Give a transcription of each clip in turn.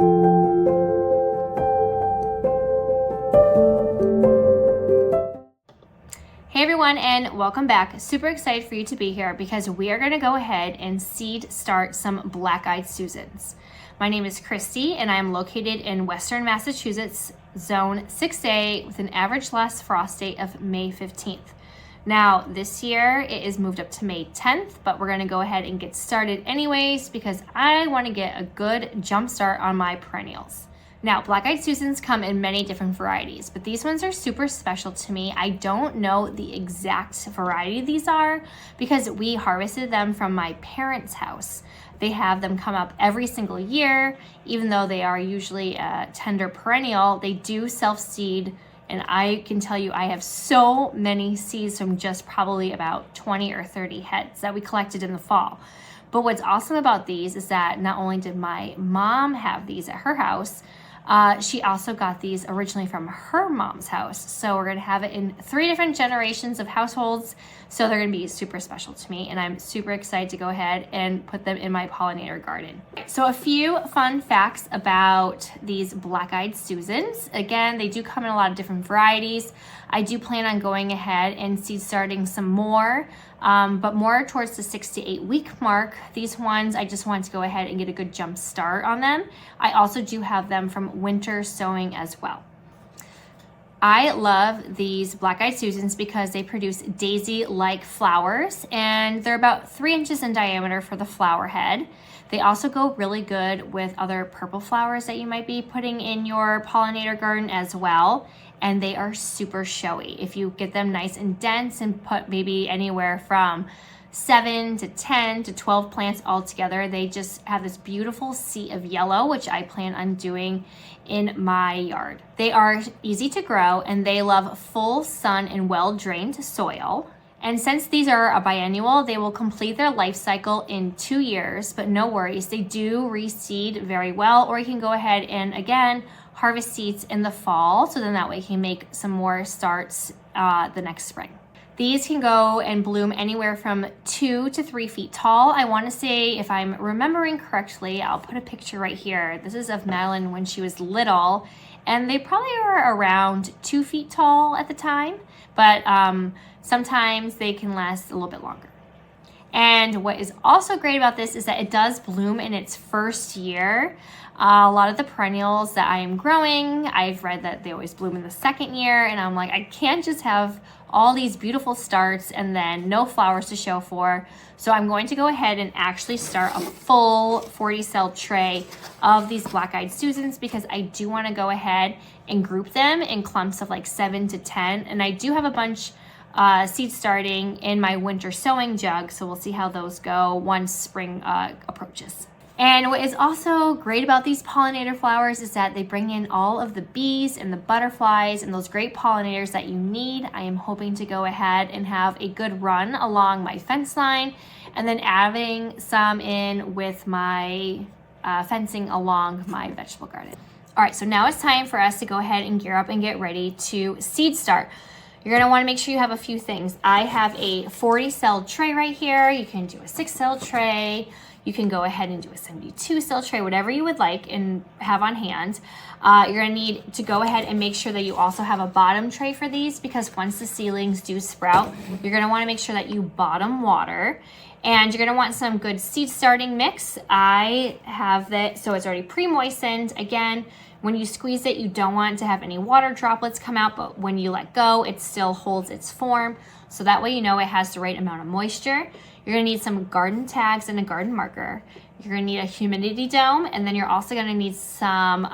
Hey everyone, and welcome back. Super excited for you to be here because we are going to go ahead and seed start some black-eyed Susans. My name is Kristy and I am located in Western Massachusetts, Zone 6A, with an average last frost date of May 15th. Now this year it is moved up to May 10th, but we're going to go ahead and get started anyways because I want to get a good jump start on my perennials. Now, black-eyed Susans come in many different varieties, but these ones are super special to me. I don't know the exact variety these are because we harvested them from my parents' house. They have them come up every single year. Even though they are usually a tender perennial, they do self-seed, and I can tell you I have so many seeds from just probably about 20 or 30 heads that we collected in the fall. But what's awesome about these is that not only did my mom have these at her house, she also got these originally from her mom's house. So we're going to have it in 3 different generations of households. So they're going to be super special to me. And I'm super excited to go ahead and put them in my pollinator garden. So a few fun facts about these black-eyed Susans. Again, they do come in a lot of different varieties. I do plan on going ahead and seed starting some more, but more towards the 6 to 8 week mark. These ones, I just wanted to go ahead and get a good jump start on them. I also do have them from winter sowing as well. I love these black-eyed Susans because they produce daisy-like flowers, and they're about 3 inches in diameter for the flower head. They also go really good with other purple flowers that you might be putting in your pollinator garden as well. And they are super showy. If you get them nice and dense and put maybe anywhere from 7 to 10 to 12 plants all together, they just have this beautiful sea of yellow, which I plan on doing in my yard. They are easy to grow and they love full sun and well-drained soil. And since these are a biennial, they will complete their life cycle in 2 years, but no worries, they do reseed very well, or you can go ahead and again, harvest seeds in the fall, so then that way you can make some more starts the next spring. These can go and bloom anywhere from 2 to 3 feet tall. I want to say, if I'm remembering correctly, I'll put a picture right here. This is of Madeline when she was little, and they probably were around 2 feet tall at the time, but sometimes they can last a little bit longer. And what is also great about this is that it does bloom in its first year. A lot of the perennials that I am growing, I've read that they always bloom in the second year, and I'm like, I can't just have all these beautiful starts and then no flowers to show for. So I'm going to go ahead and actually start a full 40 cell tray of these black-eyed Susans because I do want to go ahead and group them in clumps of like 7 to 10. And I do have a bunch seed starting in my winter sowing jug, so we'll see how those go once spring approaches. And what is also great about these pollinator flowers is that they bring in all of the bees and the butterflies and those great pollinators that you need. I am hoping to go ahead and have a good run along my fence line and then adding some in with my fencing along my vegetable garden. All right, so now it's time for us to go ahead and gear up and get ready to seed start. You're gonna wanna make sure you have a few things. I have a 40 cell tray right here. You can do a 6 cell tray. You can go ahead and do a 72 cell tray, whatever you would like and have on hand. You're gonna need to go ahead and make sure that you also have a bottom tray for these because once the seedlings do sprout, you're gonna wanna make sure that you bottom water. And you're gonna want some good seed starting mix. I have that, so it's already pre-moistened. Again, when you squeeze it, you don't want to have any water droplets come out, but when you let go, it still holds its form. So that way you know it has the right amount of moisture. You're gonna need some garden tags and a garden marker. You're gonna need a humidity dome, and then you're also gonna need some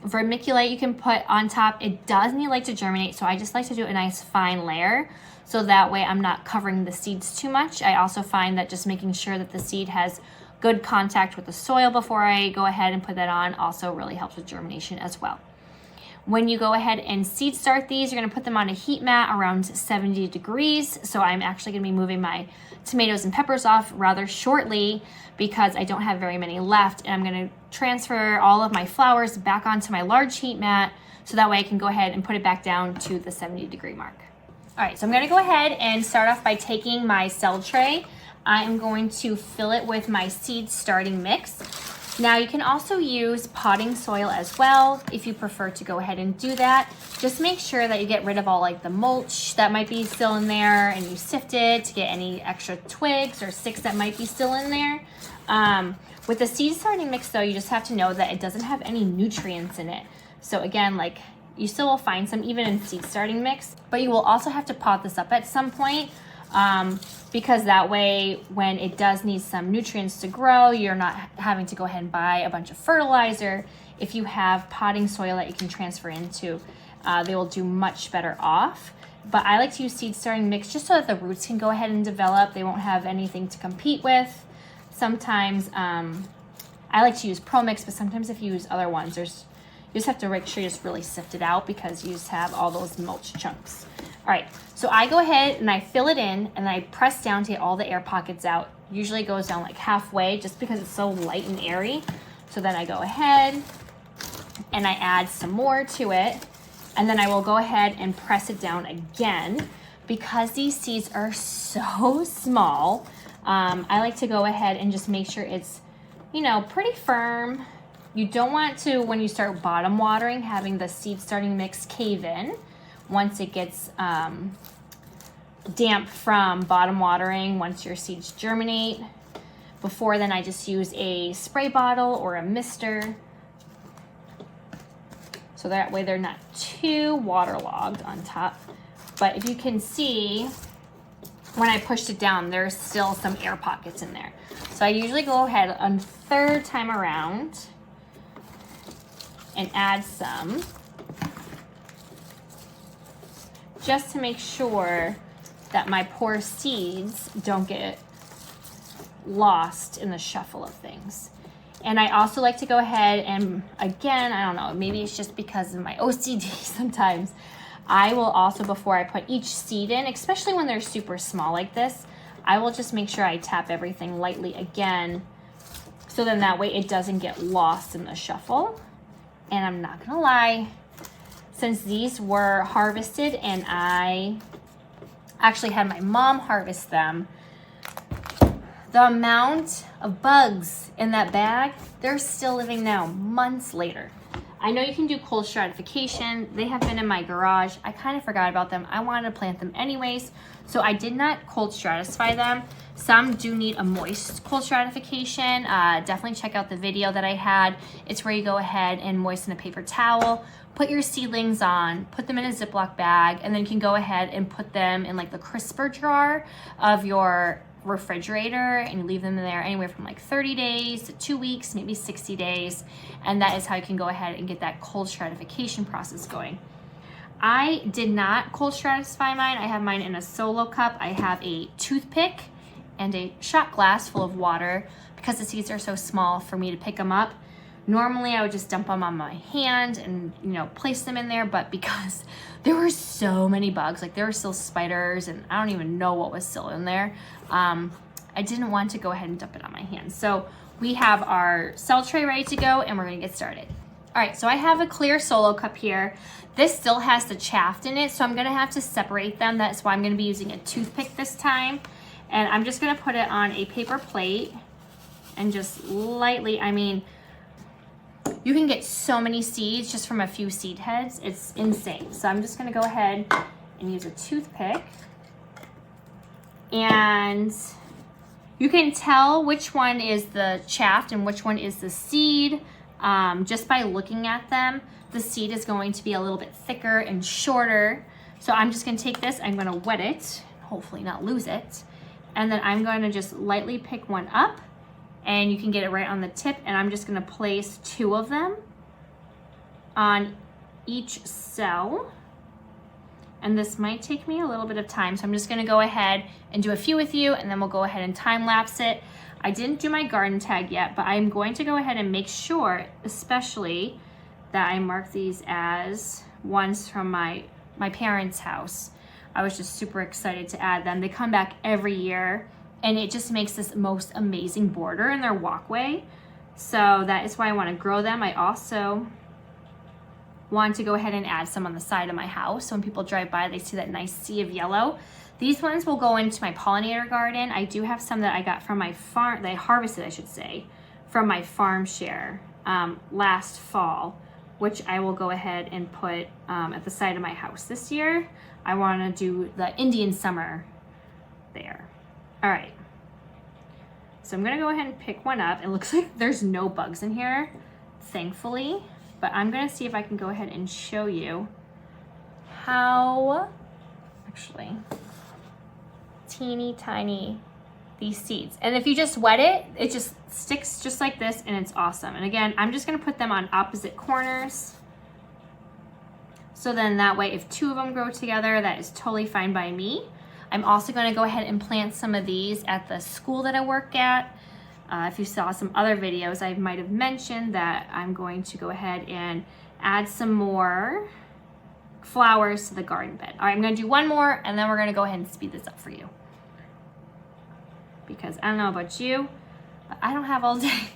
vermiculite you can put on top. It does need light to germinate, so I just like to do a nice fine layer, so that way I'm not covering the seeds too much. I also find that just making sure that the seed has good contact with the soil before I go ahead and put that on also really helps with germination as well. When you go ahead and seed start these, you're gonna put them on a heat mat around 70 degrees. So I'm actually gonna be moving my tomatoes and peppers off rather shortly because I don't have very many left. And I'm gonna transfer all of my flowers back onto my large heat mat so that way I can go ahead and put it back down to the 70-degree mark. All right, so I'm gonna go ahead and start off by taking my cell tray. I am going to fill it with my seed starting mix. Now you can also use potting soil as well if you prefer to go ahead and do that. Just make sure that you get rid of all like the mulch that might be still in there, and you sift it to get any extra twigs or sticks that might be still in there. With the seed starting mix though, you just have to know that it doesn't have any nutrients in it. So again, like you still will find some even in seed starting mix, but you will also have to pot this up at some point. Because that way when it does need some nutrients to grow, you're not having to go ahead and buy a bunch of fertilizer. If you have potting soil that you can transfer into, they will do much better off. But I like to use seed starting mix just so that the roots can go ahead and develop. They won't have anything to compete with. Sometimes I like to use Pro Mix, but sometimes if you use other ones, you just have to make sure you just really sift it out because you just have all those mulch chunks. All right, so I go ahead and I fill it in and I press down to get all the air pockets out. Usually it goes down like halfway just because it's so light and airy. So then I go ahead and I add some more to it, and then I will go ahead and press it down again. Because these seeds are so small, I like to go ahead and just make sure it's, you know, pretty firm. You don't want to, when you start bottom watering, having the seed starting mix cave in. Once it gets damp from bottom watering, once your seeds germinate. Before then, I just use a spray bottle or a mister. So that way they're not too waterlogged on top. But if you can see, when I pushed it down, there's still some air pockets in there. So I usually go ahead on third time around and add some, just to make sure that my poor seeds don't get lost in the shuffle of things. And I also like to go ahead and, again, I don't know, maybe it's just because of my OCD sometimes, I will also, before I put each seed in, especially when they're super small like this, I will just make sure I tap everything lightly again, so then that way it doesn't get lost in the shuffle. And I'm not gonna lie, since these were harvested and I actually had my mom harvest them, the amount of bugs in that bag, they're still living now, months later. I know you can do cold stratification. They have been in my garage. I kind of forgot about them. I wanted to plant them anyways, so I did not cold stratify them. Some do need a moist cold stratification. Definitely check out the video that I had. It's where you go ahead and moisten a paper towel, put your seedlings on, put them in a Ziploc bag, and then you can go ahead and put them in like the crisper jar of your refrigerator, and you leave them in there anywhere from like 30 days to 2 weeks, maybe 60 days. And that is how you can go ahead and get that cold stratification process going. I did not cold stratify mine. I have mine in a solo cup. I have a toothpick and a shot glass full of water because the seeds are so small for me to pick them up. Normally I would just dump them on my hand and, you know, place them in there, but because there were so many bugs, like there were still spiders and I don't even know what was still in there, I didn't want to go ahead and dump it on my hand. So we have our cell tray ready to go and we're gonna get started. All right, so I have a clear solo cup here. This still has the chaff in it, so I'm gonna have to separate them. That's why I'm gonna be using a toothpick this time. And I'm just gonna put it on a paper plate and just lightly, I mean, you can get so many seeds just from a few seed heads. It's insane. So I'm just gonna go ahead and use a toothpick. And you can tell which one is the chaff and which one is the seed just by looking at them. The seed is going to be a little bit thicker and shorter. So I'm just gonna take this, I'm gonna wet it, hopefully not lose it. And then I'm going to just lightly pick one up, and you can get it right on the tip, and I'm just gonna place 2 of them on each cell. And this might take me a little bit of time, so I'm just gonna go ahead and do a few with you, and then we'll go ahead and time lapse it. I didn't do my garden tag yet, but I'm going to go ahead and make sure, especially, that I mark these as ones from my parents' house. I was just super excited to add them. They come back every year, and it just makes this most amazing border in their walkway. So that is why I want to grow them. I also want to go ahead and add some on the side of my house, so when people drive by, they see that nice sea of yellow. These ones will go into my pollinator garden. I do have some that I got from my farm, that I harvested, I should say, from my farm share last fall, which I will go ahead and put at the side of my house. This year, I want to do the Indian summer there. All right. So I'm gonna go ahead and pick one up. It looks like there's no bugs in here, thankfully, but I'm gonna see if I can go ahead and show you how, actually, teeny tiny these seeds. And if you just wet it, it just sticks just like this, and it's awesome. And again, I'm just gonna put them on opposite corners. So then that way, if two of them grow together, that is totally fine by me. I'm also gonna go ahead and plant some of these at the school that I work at. If you saw some other videos, I might have mentioned that I'm going to go ahead and add some more flowers to the garden bed. All right, I'm gonna do one more, and then we're gonna go ahead and speed this up for you. Because I don't know about you, but I don't have all day.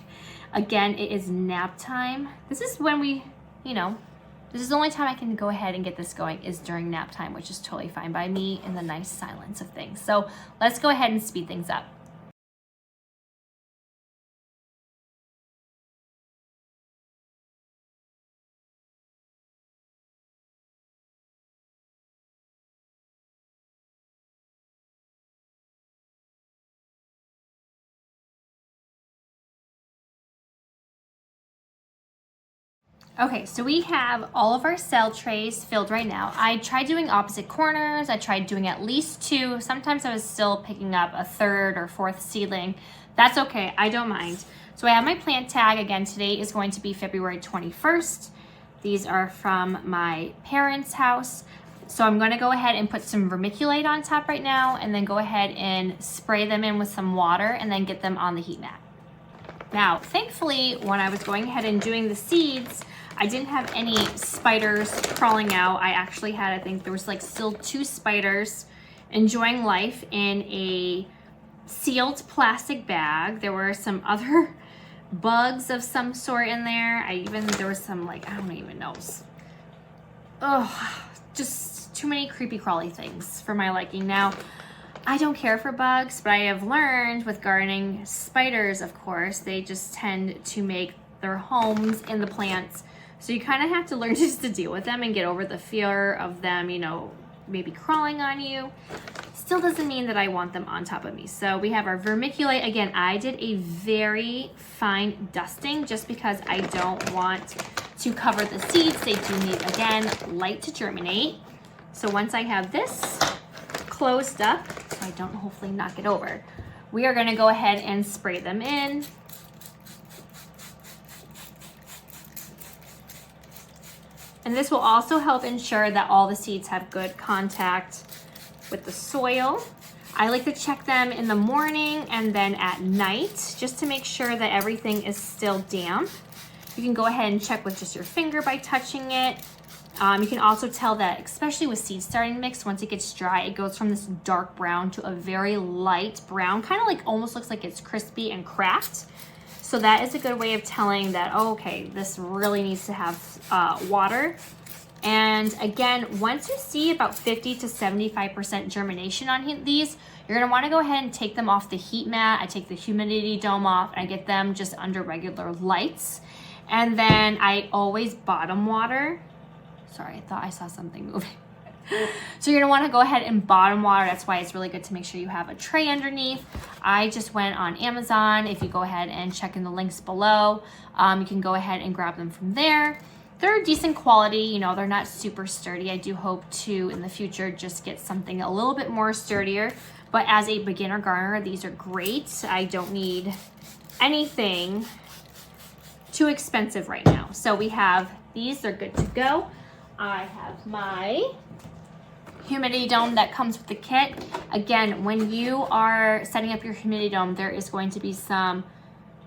Again, it is nap time. This is when we, this is the only time I can go ahead and get this going is during nap time, which is totally fine by me in the nice silence of things. So let's go ahead and speed things up. Okay, so we have all of our cell trays filled right now. I tried doing opposite corners. I tried doing at least two. Sometimes I was still picking up a third or fourth seedling. That's okay, I don't mind. So I have my plant tag. Again, today is going to be February 21st. These are from my parents' house. So I'm gonna go ahead and put some vermiculite on top right now, and then go ahead and spray them in with some water, and then get them on the heat mat. Now, thankfully, when I was going ahead and doing the seeds, I didn't have any spiders crawling out. I actually had, I think there was like still 2 spiders enjoying life in a sealed plastic bag. There were some other bugs of some sort in there. There was some like, I don't even know. Oh, just too many creepy crawly things for my liking. Now, I don't care for bugs, but I have learned with gardening, spiders, of course, they just tend to make their homes in the plants. So you kind of have to learn just to deal with them and get over the fear of them, maybe crawling on you. Still doesn't mean that I want them on top of me. So we have our vermiculite. Again, I did a very fine dusting just because I don't want to cover the seeds. They do need, again, light to germinate. So once I have this closed up, so I don't hopefully knock it over, we are going to go ahead and spray them in. And this will also help ensure that all the seeds have good contact with the soil. I like to check them in the morning and then at night just to make sure that everything is still damp. You can go ahead and check with just your finger by touching it. You can also tell that, especially with seed starting mix, once it gets dry, it goes from this dark brown to a very light brown, kind of like almost looks like it's crispy and cracked. So that is a good way of telling that, oh, okay, this really needs to have water. And again, once you see about 50 to 75% germination on these, you're gonna wanna go ahead and take them off the heat mat. I take the humidity dome off and I get them just under regular lights. And then I always bottom water. Sorry, I thought I saw something moving. So you're gonna wanna go ahead and bottom water. That's why it's really good to make sure you have a tray underneath. I just went on Amazon. If you go ahead and check in the links below, you can go ahead and grab them from there. They're decent quality, they're not super sturdy. I do hope to, in the future, just get something a little bit more sturdier. But as a beginner gardener, these are great. I don't need anything too expensive right now. So we have these, they're good to go. I have my humidity dome that comes with the kit. Again, when you are setting up your humidity dome, there is going to be some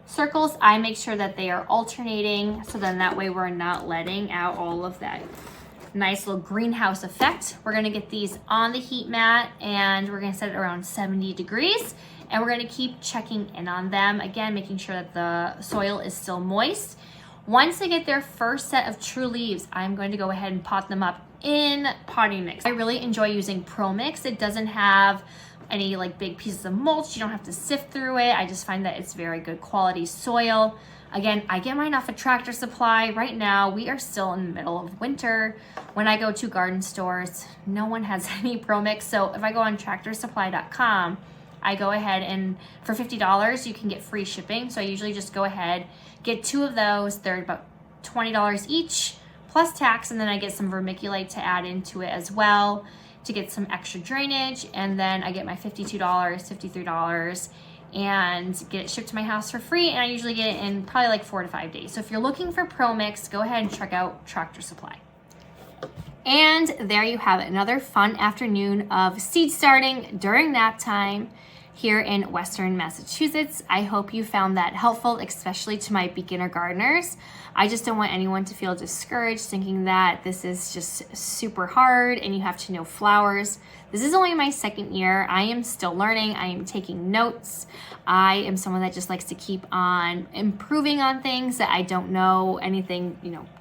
circles. I make sure that they are alternating, so then that way we're not letting out all of that nice little greenhouse effect. We're gonna get these on the heat mat and we're gonna set it around 70 degrees, and we're gonna keep checking in on them. Again, making sure that the soil is still moist. Once they get their first set of true leaves, I'm going to go ahead and pot them up in potting mix. I really enjoy using Pro Mix. It doesn't have any like big pieces of mulch. You don't have to sift through it. I just find that it's very good quality soil. Again, I get mine off a Tractor Supply. Right now, we are still in the middle of winter. When I go to garden stores, no one has any Pro Mix. So if I go on tractorsupply.com, I go ahead and for $50, you can get free shipping. So I usually just go ahead, get 2 of those. They're about $20 each plus tax. And then I get some vermiculite to add into it as well to get some extra drainage. And then I get my $52, $53 and get it shipped to my house for free. And I usually get it in probably like 4 to 5 days. So if you're looking for Pro Mix, go ahead and check out Tractor Supply. And there you have it, another fun afternoon of seed starting during nap time here in Western Massachusetts. I hope you found that helpful, especially to my beginner gardeners. I just don't want anyone to feel discouraged thinking that this is just super hard and you have to know flowers. This is only my 2nd year. I am still learning. I am taking notes. I am someone that just likes to keep on improving on things that I don't know anything,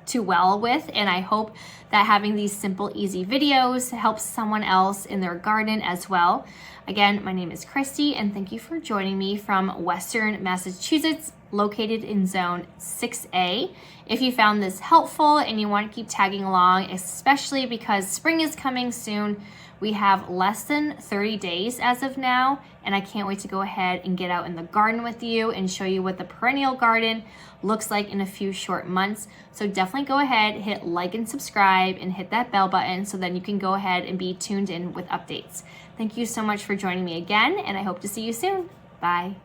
too well with. And I hope that having these simple, easy videos helps someone else in their garden as well. Again, my name is Kristy, and thank you for joining me from Western Massachusetts, located in Zone 6A. If you found this helpful and you want to keep tagging along, especially because spring is coming soon, we have less than 30 days as of now, and I can't wait to go ahead and get out in the garden with you and show you what the perennial garden looks like in a few short months. So definitely go ahead, hit like and subscribe, and hit that bell button so then you can go ahead and be tuned in with updates. Thank you so much for joining me again, and I hope to see you soon. Bye.